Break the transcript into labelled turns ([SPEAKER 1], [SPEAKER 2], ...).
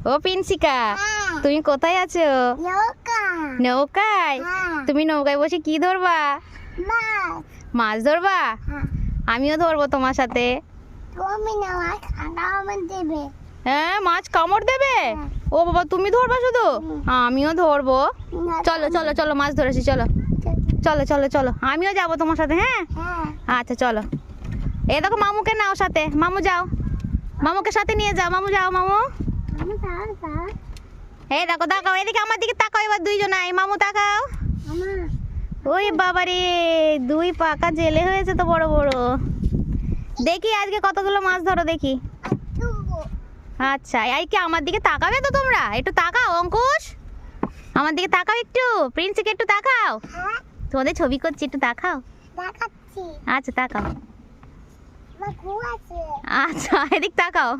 [SPEAKER 1] ও পিনসিকা, তুমি কোথায় আছো? নৌকায়? তুমি নৌকায় বসে কি ধরবা? মাছ ধরবা? আমিও ধরবো তোমার সাথে। হ্যাঁ, মাছ কামড় দেবে? ও বাবা, তুমি ধরবা শুধু? আমিও ধরবো। চলো চলো চলো, মাছ ধরেছি, চলো চলো চলো চলো, আমিও যাবো তোমার সাথে। হ্যাঁ আচ্ছা চলো। এই দেখো মামুকে নাও সাথে, মামু যাও, মামুকে সাথে নিয়ে যাও, মামু যাও, মামু। এই দেখো, তাকাও এদিকে, আমার দিকে তাকাও এবার দুইজনাই, মামু তাকাও। ওই বাবারে, দুই পাকা জেলে হয়েছে তো বড় বড়। দেখি আজকে কতগুলো মাছ ধরো দেখি। আচ্ছা, এই কি আমার দিকে তাকাবে তো তোমরা? একটু তাকাও অঙ্কুশ, আমার দিকে তাকাও একটু, প্রিন্সিকে একটু তাকাও। তোমাদের ছবি করছি, একটু তাকাও। আচ্ছা তাকাও। আচ্ছা এদিক তাকাও।